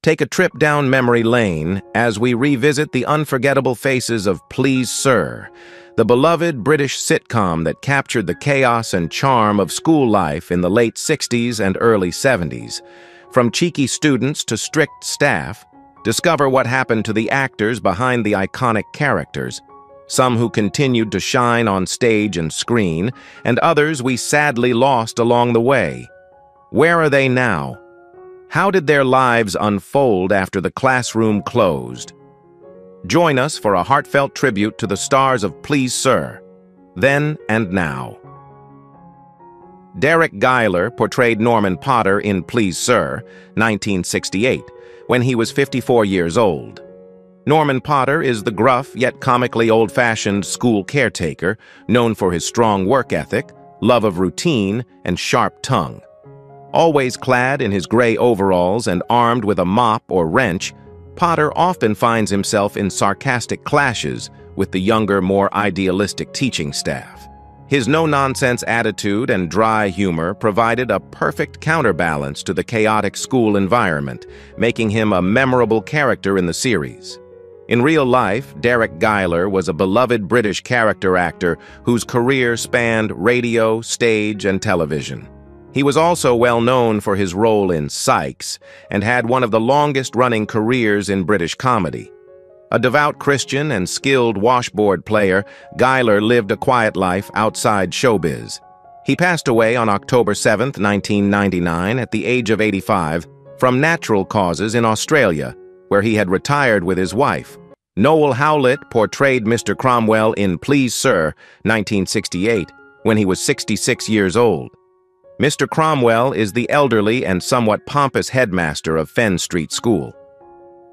Take a trip down memory lane as we revisit the unforgettable faces of Please Sir, the beloved British sitcom that captured the chaos and charm of school life in the late 60s and early 70s. From cheeky students to strict staff, discover what happened to the actors behind the iconic characters, some who continued to shine on stage and screen, and others we sadly lost along the way. Where are they now? How did their lives unfold after the classroom closed? Join us for a heartfelt tribute to the stars of Please Sir, then and now. Derek Giler portrayed Norman Potter in Please Sir, 1968, when he was 54 years old. Norman Potter is the gruff yet comically old-fashioned school caretaker, known for his strong work ethic, love of routine, and sharp tongue. Always clad in his gray overalls and armed with a mop or wrench, Potter often finds himself in sarcastic clashes with the younger, more idealistic teaching staff. His no-nonsense attitude and dry humor provided a perfect counterbalance to the chaotic school environment, making him a memorable character in the series. In real life, Derek Giler was a beloved British character actor whose career spanned radio, stage, and television. He was also well known for his role in Sykes and had one of the longest-running careers in British comedy. A devout Christian and skilled washboard player, Giler lived a quiet life outside showbiz. He passed away on October 7, 1999, at the age of 85, from natural causes in Australia, where he had retired with his wife. Noel Howlett portrayed Mr. Cromwell in Please Sir, 1968, when he was 66 years old. Mr. Cromwell is the elderly and somewhat pompous headmaster of Fenn Street School.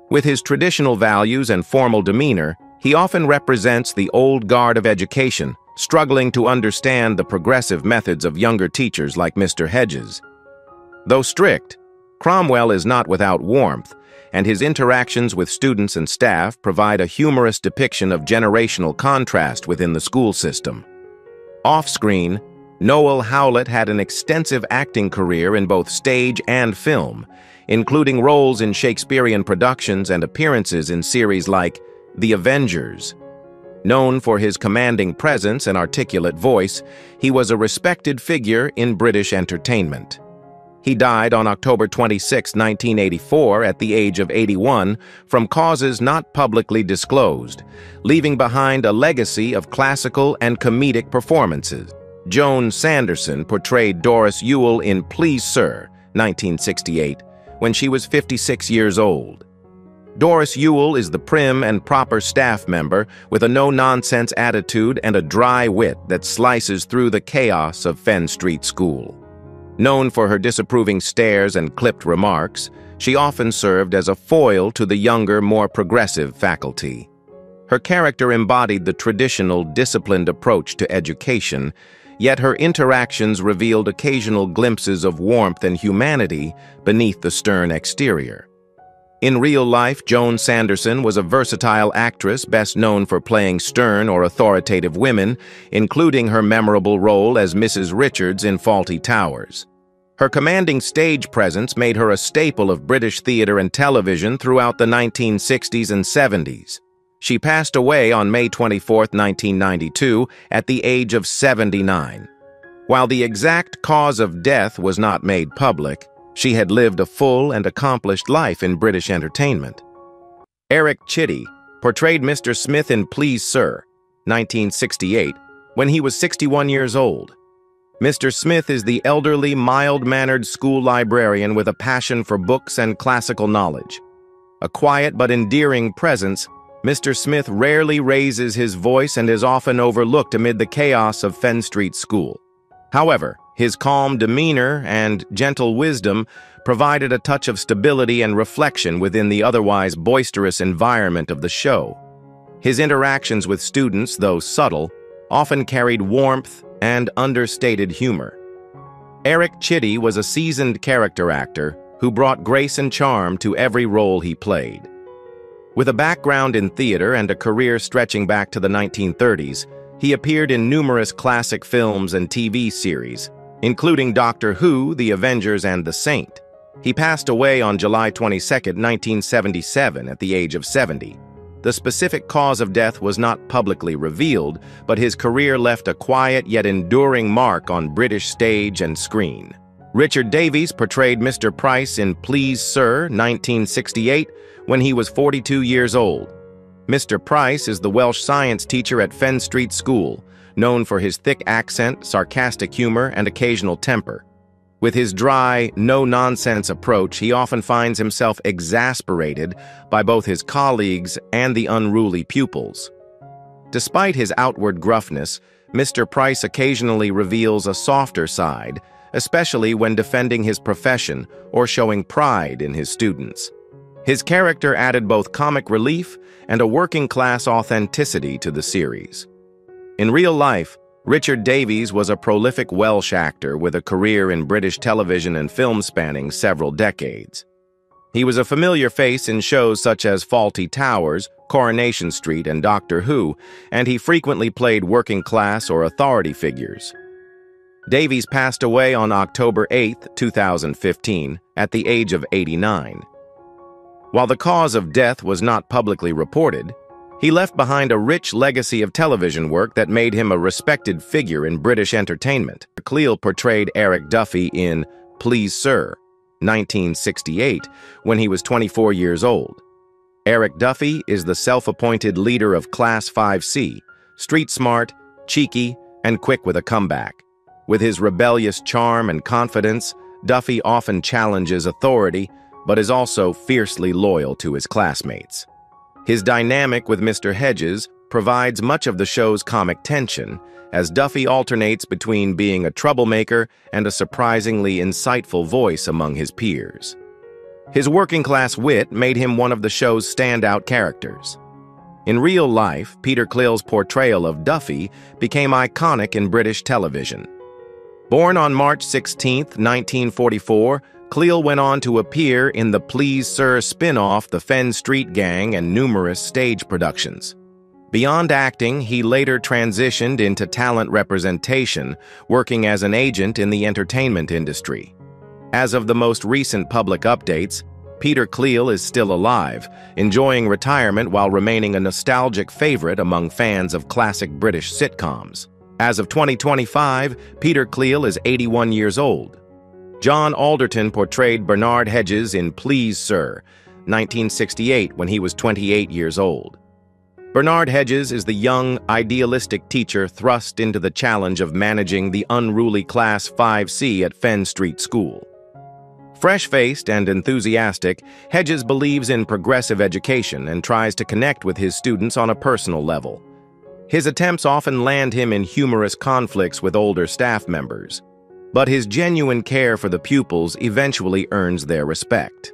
With his traditional values and formal demeanor, he often represents the old guard of education, struggling to understand the progressive methods of younger teachers like Mr. Hedges. Though strict, Cromwell is not without warmth, and his interactions with students and staff provide a humorous depiction of generational contrast within the school system. Off-screen, Noel Howlett had an extensive acting career in both stage and film, including roles in Shakespearean productions and appearances in series like The Avengers. Known for his commanding presence and articulate voice, he was a respected figure in British entertainment. He died on October 26, 1984, at the age of 81, from causes not publicly disclosed, leaving behind a legacy of classical and comedic performances. Joan Sanderson portrayed Doris Ewell in Please Sir, 1968, when she was 56 years old. Doris Ewell is the prim and proper staff member with a no-nonsense attitude and a dry wit that slices through the chaos of Fenn Street School. Known for her disapproving stares and clipped remarks, she often served as a foil to the younger, more progressive faculty. Her character embodied the traditional, disciplined approach to education, yet her interactions revealed occasional glimpses of warmth and humanity beneath the stern exterior. In real life, Joan Sanderson was a versatile actress best known for playing stern or authoritative women, including her memorable role as Mrs. Richards in Fawlty Towers. Her commanding stage presence made her a staple of British theatre and television throughout the 1960s and 70s. She passed away on May 24, 1992, at the age of 79. While the exact cause of death was not made public, she had lived a full and accomplished life in British entertainment. Eric Chitty portrayed Mr. Smith in Please Sir, 1968, when he was 61 years old. Mr. Smith is the elderly, mild-mannered school librarian with a passion for books and classical knowledge. A quiet but endearing presence, Mr. Smith rarely raises his voice and is often overlooked amid the chaos of Fenn Street School. However, his calm demeanor and gentle wisdom provided a touch of stability and reflection within the otherwise boisterous environment of the show. His interactions with students, though subtle, often carried warmth and understated humor. Eric Chitty was a seasoned character actor who brought grace and charm to every role he played. With a background in theater and a career stretching back to the 1930s, he appeared in numerous classic films and TV series, including Doctor Who, The Avengers, and The Saint. He passed away on July 22, 1977, at the age of 70. The specific cause of death was not publicly revealed, but his career left a quiet yet enduring mark on British stage and screen. Richard Davies portrayed Mr. Price in Please Sir, 1968, when he was 42 years old. Mr. Price is the Welsh science teacher at Fen Street School, known for his thick accent, sarcastic humor, and occasional temper. With his dry, no-nonsense approach, he often finds himself exasperated by both his colleagues and the unruly pupils. Despite his outward gruffness, Mr. Price occasionally reveals a softer side, especially when defending his profession or showing pride in his students. His character added both comic relief and a working-class authenticity to the series. In real life, Richard Davies was a prolific Welsh actor with a career in British television and film spanning several decades. He was a familiar face in shows such as Fawlty Towers, Coronation Street, and Doctor Who, and he frequently played working-class or authority figures. Davies passed away on October 8, 2015, at the age of 89. While the cause of death was not publicly reported, he left behind a rich legacy of television work that made him a respected figure in British entertainment. Cleal portrayed Eric Duffy in Please Sir, 1968, when he was 24 years old. Eric Duffy is the self-appointed leader of Class 5C, street smart, cheeky, and quick with a comeback. With his rebellious charm and confidence, Duffy often challenges authority, but is also fiercely loyal to his classmates. His dynamic with Mr. Hedges provides much of the show's comic tension, as Duffy alternates between being a troublemaker and a surprisingly insightful voice among his peers. His working-class wit made him one of the show's standout characters. In real life, Peter Cleal's portrayal of Duffy became iconic in British television. Born on March 16, 1944, Cleal went on to appear in the Please Sir spin-off The Fen Street Gang and numerous stage productions. Beyond acting, he later transitioned into talent representation, working as an agent in the entertainment industry. As of the most recent public updates, Peter Cleal is still alive, enjoying retirement while remaining a nostalgic favorite among fans of classic British sitcoms. As of 2025, Peter Cleal is 81 years old. John Alderton portrayed Bernard Hedges in Please Sir, 1968, when he was 28 years old. Bernard Hedges is the young, idealistic teacher thrust into the challenge of managing the unruly Class 5C at Fen Street School. Fresh-faced and enthusiastic, Hedges believes in progressive education and tries to connect with his students on a personal level. His attempts often land him in humorous conflicts with older staff members, but his genuine care for the pupils eventually earns their respect.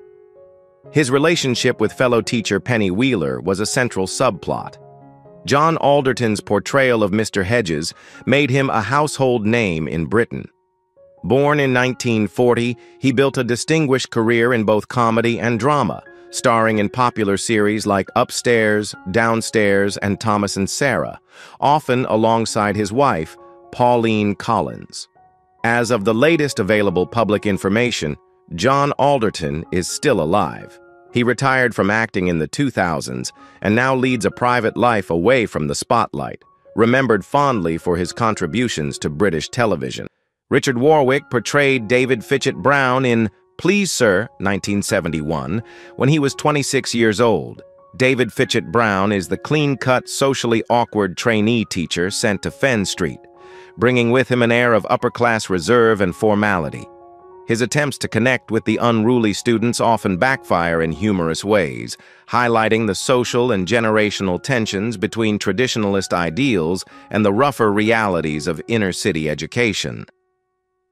His relationship with fellow teacher Penny Wheeler was a central subplot. John Alderton's portrayal of Mr. Hedges made him a household name in Britain. Born in 1940, he built a distinguished career in both comedy and drama, starring in popular series like Upstairs, Downstairs, and Thomas and Sarah, often alongside his wife, Pauline Collins. As of the latest available public information, John Alderton is still alive. He retired from acting in the 2000s and now leads a private life away from the spotlight, remembered fondly for his contributions to British television. Richard Warwick portrayed David Fitchett Brown in Please Sir, 1971, when he was 26 years old. David Fitchett Brown is the clean-cut, socially awkward trainee teacher sent to Fen Street, bringing with him an air of upper-class reserve and formality. His attempts to connect with the unruly students often backfire in humorous ways, highlighting the social and generational tensions between traditionalist ideals and the rougher realities of inner-city education.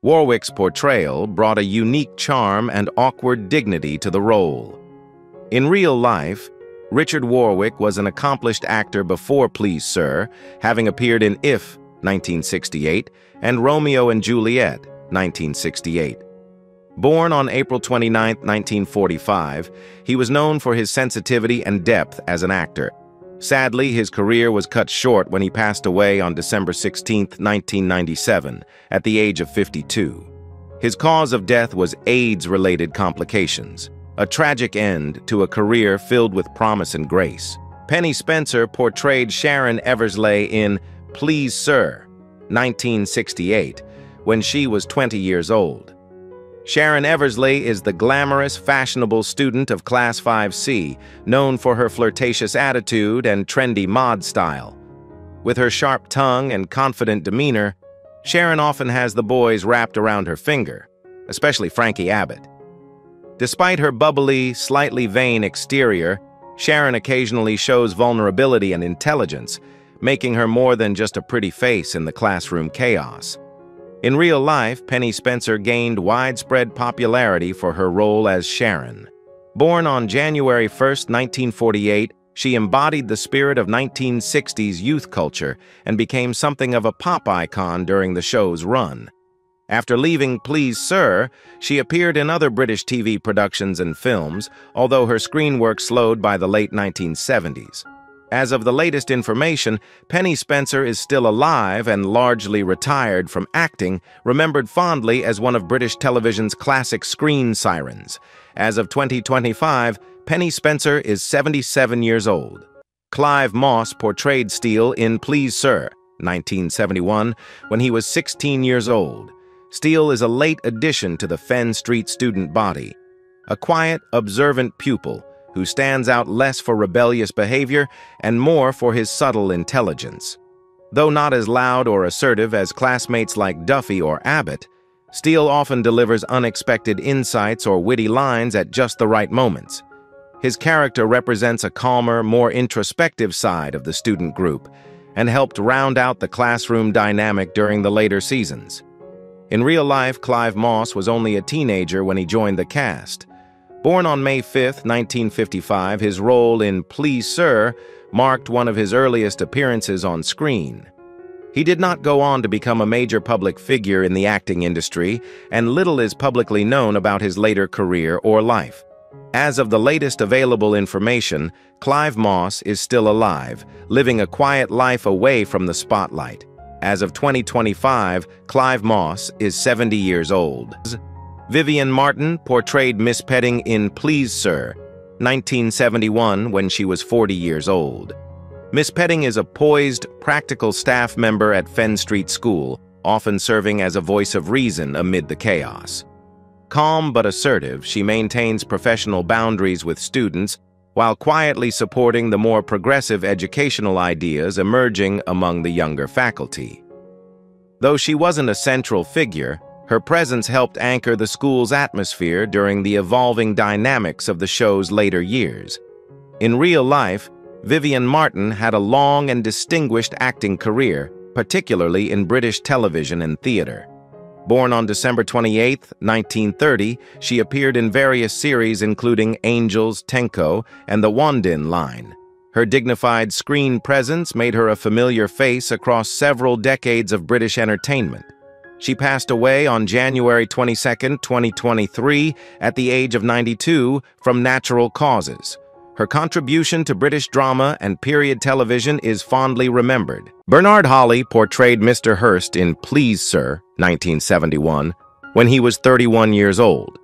Warwick's portrayal brought a unique charm and awkward dignity to the role. In real life, Richard Warwick was an accomplished actor before Please Sir, having appeared in If, 1968, and Romeo and Juliet, 1968. Born on April 29, 1945, he was known for his sensitivity and depth as an actor. Sadly, his career was cut short when he passed away on December 16, 1997, at the age of 52. His cause of death was AIDS-related complications, a tragic end to a career filled with promise and grace. Penny Spencer portrayed Sharon Eversley in Please Sir, 1968, when she was 20 years old. Sharon Eversley is the glamorous, fashionable student of Class 5C, known for her flirtatious attitude and trendy mod style. With her sharp tongue and confident demeanor, Sharon often has the boys wrapped around her finger, especially Frankie Abbott. Despite her bubbly, slightly vain exterior, Sharon occasionally shows vulnerability and intelligence, making her more than just a pretty face in the classroom chaos. In real life, Penny Spencer gained widespread popularity for her role as Sharon. Born on January 1, 1948, she embodied the spirit of 1960s youth culture and became something of a pop icon during the show's run. After leaving Please Sir, she appeared in other British TV productions and films, although her screen work slowed by the late 1970s. As of the latest information, Penny Spencer is still alive and largely retired from acting, remembered fondly as one of British television's classic screen sirens. As of 2025, Penny Spencer is 77 years old. Clive Moss portrayed Steele in Please Sir, 1971, when he was 16 years old. Steele is a late addition to the Fenn Street student body, a quiet, observant pupil who stands out less for rebellious behavior and more for his subtle intelligence. Though not as loud or assertive as classmates like Duffy or Abbott, Steele often delivers unexpected insights or witty lines at just the right moments. His character represents a calmer, more introspective side of the student group and helped round out the classroom dynamic during the later seasons. In real life, Clive Moss was only a teenager when he joined the cast. Born on May 5, 1955, his role in Please Sir marked one of his earliest appearances on screen. He did not go on to become a major public figure in the acting industry, and little is publicly known about his later career or life. As of the latest available information, Clive Moss is still alive, living a quiet life away from the spotlight. As of 2025, Clive Moss is 70 years old. Vivian Martin portrayed Miss Petting in Please Sir, 1971, when she was 40 years old. Miss Petting is a poised, practical staff member at Fenn Street School, often serving as a voice of reason amid the chaos. Calm but assertive, she maintains professional boundaries with students while quietly supporting the more progressive educational ideas emerging among the younger faculty. Though she wasn't a central figure, her presence helped anchor the school's atmosphere during the evolving dynamics of the show's later years. In real life, Vivian Martin had a long and distinguished acting career, particularly in British television and theater. Born on December 28, 1930, she appeared in various series including Angels, Tenko, and The Wandin Line. Her dignified screen presence made her a familiar face across several decades of British entertainment. She passed away on January 22, 2023, at the age of 92 from natural causes. Her contribution to British drama and period television is fondly remembered. Bernard Holly portrayed Mr. Hurst in Please Sir, 1971, when he was 31 years old.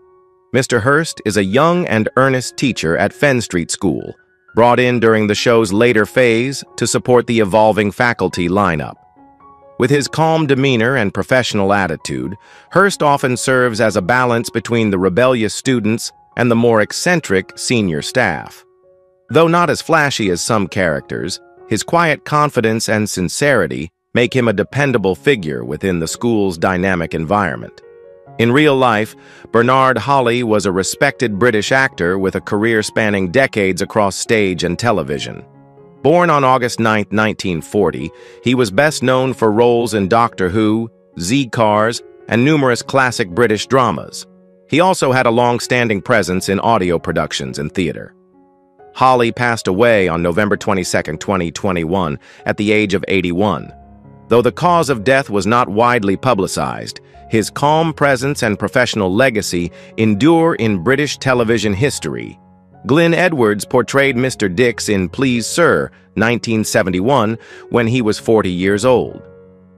Mr. Hurst is a young and earnest teacher at Fenn Street School, brought in during the show's later phase to support the evolving faculty lineup. With his calm demeanor and professional attitude, Hurst often serves as a balance between the rebellious students and the more eccentric senior staff. Though not as flashy as some characters, his quiet confidence and sincerity make him a dependable figure within the school's dynamic environment. In real life, Bernard Holly was a respected British actor with a career spanning decades across stage and television. Born on August 9, 1940, he was best known for roles in Doctor Who, Z-Cars, and numerous classic British dramas. He also had a long-standing presence in audio productions and theater. Holly passed away on November 22, 2021, at the age of 81. Though the cause of death was not widely publicized, his calm presence and professional legacy endure in British television history. Glyn Edwards portrayed Mr. Dix in Please Sir, 1971, when he was 40 years old.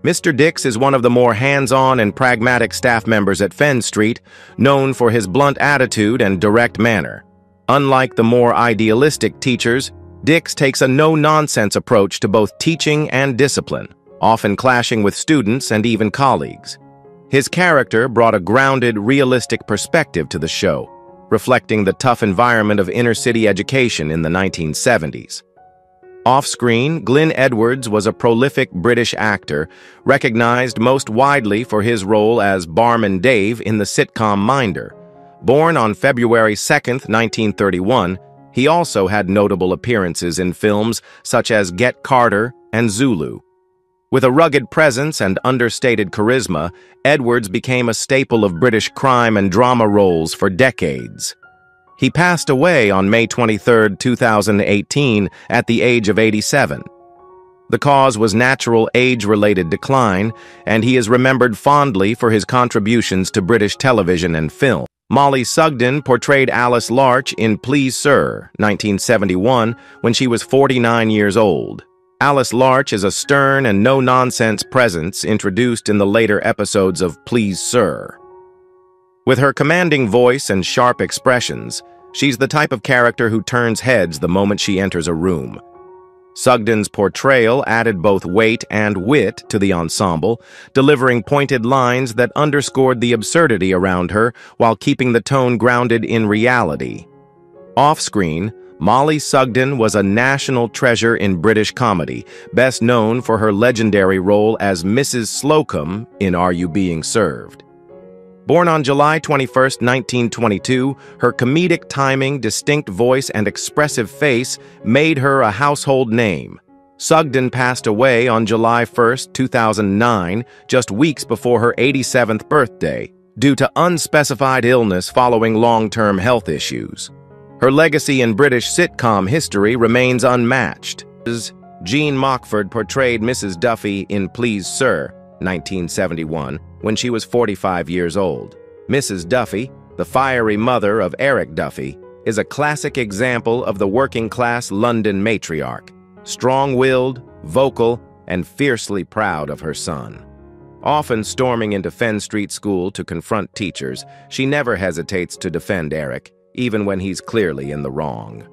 Mr. Dix is one of the more hands-on and pragmatic staff members at Fenn Street, known for his blunt attitude and direct manner. Unlike the more idealistic teachers, Dix takes a no-nonsense approach to both teaching and discipline, often clashing with students and even colleagues. His character brought a grounded, realistic perspective to the show, reflecting the tough environment of inner-city education in the 1970s. Off-screen, Glyn Edwards was a prolific British actor, recognized most widely for his role as Barman Dave in the sitcom Minder. Born on February 2, 1931, he also had notable appearances in films such as Get Carter and Zulu. With a rugged presence and understated charisma, Edwards became a staple of British crime and drama roles for decades. He passed away on May 23, 2018, at the age of 87. The cause was natural age-related decline, and he is remembered fondly for his contributions to British television and film. Molly Sugden portrayed Alice Larch in Please Sir, 1971, when she was 49 years old. Alice Larch is a stern and no-nonsense presence introduced in the later episodes of Please Sir. With her commanding voice and sharp expressions, she's the type of character who turns heads the moment she enters a room. Sugden's portrayal added both weight and wit to the ensemble, delivering pointed lines that underscored the absurdity around her while keeping the tone grounded in reality. Off-screen, Molly Sugden was a national treasure in British comedy, best known for her legendary role as Mrs. Slocum in Are You Being Served? Born on July 21, 1922, her comedic timing, distinct voice, and expressive face made her a household name. Sugden passed away on July 1, 2009, just weeks before her 87th birthday, due to unspecified illness following long-term health issues. Her legacy in British sitcom history remains unmatched. Jean Mockford portrayed Mrs. Duffy in Please Sir, 1971, when she was 45 years old. Mrs. Duffy, the fiery mother of Eric Duffy, is a classic example of the working-class London matriarch, strong-willed, vocal, and fiercely proud of her son. Often storming into Fenn Street School to confront teachers, she never hesitates to defend Eric, even when he's clearly in the wrong.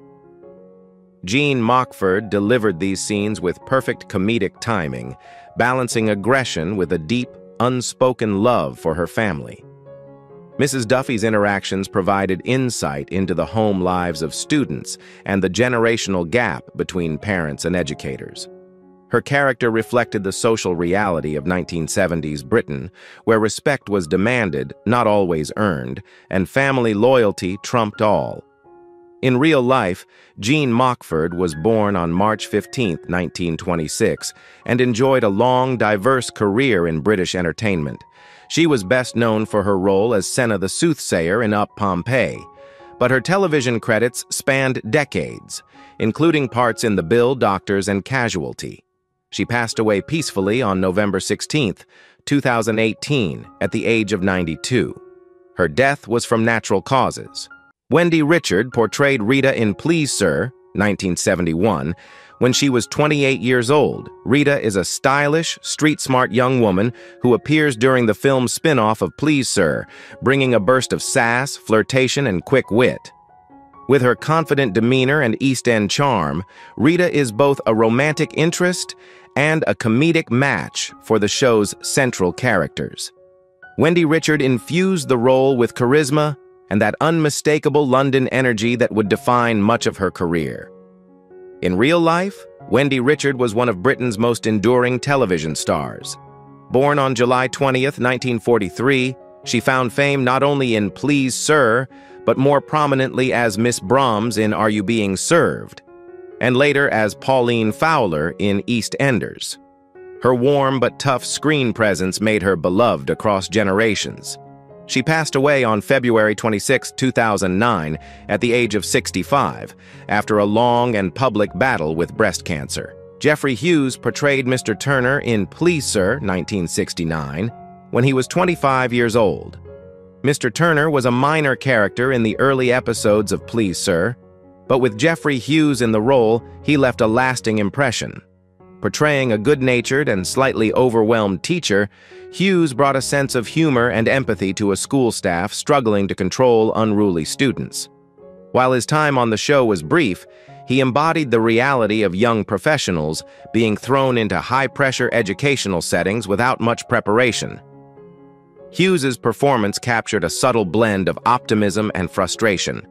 Jean Mockford delivered these scenes with perfect comedic timing, balancing aggression with a deep, unspoken love for her family. Mrs. Duffy's interactions provided insight into the home lives of students and the generational gap between parents and educators. Her character reflected the social reality of 1970s Britain, where respect was demanded, not always earned, and family loyalty trumped all. In real life, Jean Mockford was born on March 15, 1926, and enjoyed a long, diverse career in British entertainment. She was best known for her role as Senna the Soothsayer in Up Pompeii, but her television credits spanned decades, including parts in The Bill, Doctors, and Casualty. She passed away peacefully on November 16, 2018, at the age of 92. Her death was from natural causes. Wendy Richard portrayed Rita in Please Sir, 1971, when she was 28 years old. Rita is a stylish, street-smart young woman who appears during the film's spin-off of Please Sir, bringing a burst of sass, flirtation, and quick wit. With her confident demeanor and East End charm, Rita is both a romantic interest and a comedic match for the show's central characters. Wendy Richard infused the role with charisma and that unmistakable London energy that would define much of her career. In real life, Wendy Richard was one of Britain's most enduring television stars. Born on July 20, 1943, she found fame not only in Please Sir, but more prominently as Miss Brahms in Are You Being Served? And later as Pauline Fowler in EastEnders. Her warm but tough screen presence made her beloved across generations. She passed away on February 26, 2009, at the age of 65, after a long and public battle with breast cancer. Geoffrey Hughes portrayed Mr. Turner in Please Sir, 1969, when he was 25 years old. Mr. Turner was a minor character in the early episodes of Please Sir, but with Geoffrey Hughes in the role, he left a lasting impression. Portraying a good-natured and slightly overwhelmed teacher, Hughes brought a sense of humor and empathy to a school staff struggling to control unruly students. While his time on the show was brief, he embodied the reality of young professionals being thrown into high-pressure educational settings without much preparation. Hughes's performance captured a subtle blend of optimism and frustration,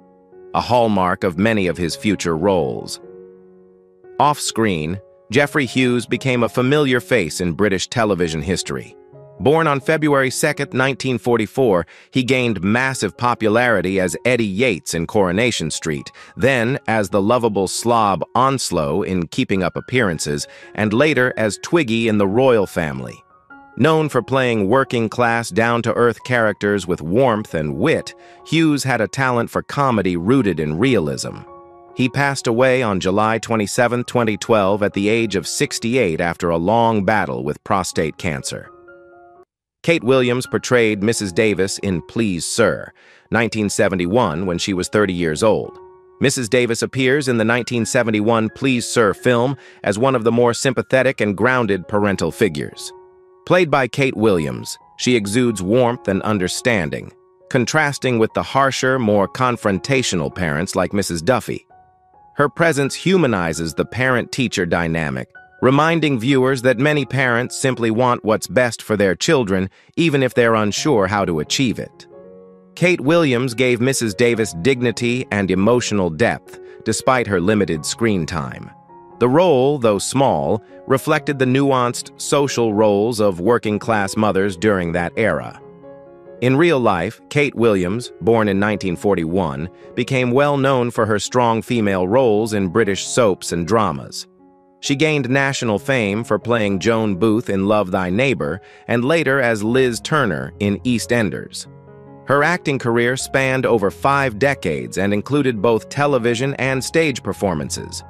a hallmark of many of his future roles. Off-screen, Geoffrey Hughes became a familiar face in British television history. Born on February 2, 1944, he gained massive popularity as Eddie Yates in Coronation Street, then as the lovable slob Onslow in Keeping Up Appearances, and later as Twiggy in The Royal Family. Known for playing working-class, down-to-earth characters with warmth and wit, Hughes had a talent for comedy rooted in realism. He passed away on July 27, 2012, at the age of 68 after a long battle with prostate cancer. Kate Williams portrayed Mrs. Davis in Please Sir, 1971, when she was 30 years old. Mrs. Davis appears in the 1971 Please Sir film as one of the more sympathetic and grounded parental figures. Played by Kate Williams, she exudes warmth and understanding, contrasting with the harsher, more confrontational parents like Mrs. Duffy. Her presence humanizes the parent-teacher dynamic, reminding viewers that many parents simply want what's best for their children, even if they're unsure how to achieve it. Kate Williams gave Mrs. Davis dignity and emotional depth, despite her limited screen time. The role, though small, reflected the nuanced social roles of working-class mothers during that era. In real life, Kate Williams, born in 1941, became well known for her strong female roles in British soaps and dramas. She gained national fame for playing Joan Booth in Love Thy Neighbor and later as Liz Turner in EastEnders. Her acting career spanned over 5 decades and included both television and stage performances.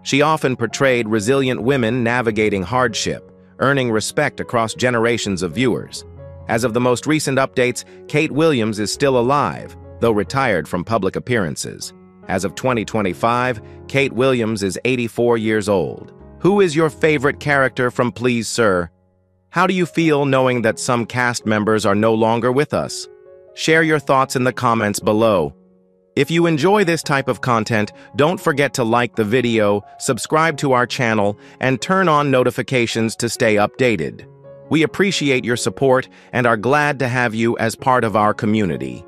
She often portrayed resilient women navigating hardship, earning respect across generations of viewers. As of the most recent updates, Kate Williams is still alive, though retired from public appearances. As of 2025, Kate Williams is 84 years old. Who is your favorite character from Please Sir? How do you feel knowing that some cast members are no longer with us? Share your thoughts in the comments below. If you enjoy this type of content, don't forget to like the video, subscribe to our channel, and turn on notifications to stay updated. We appreciate your support and are glad to have you as part of our community.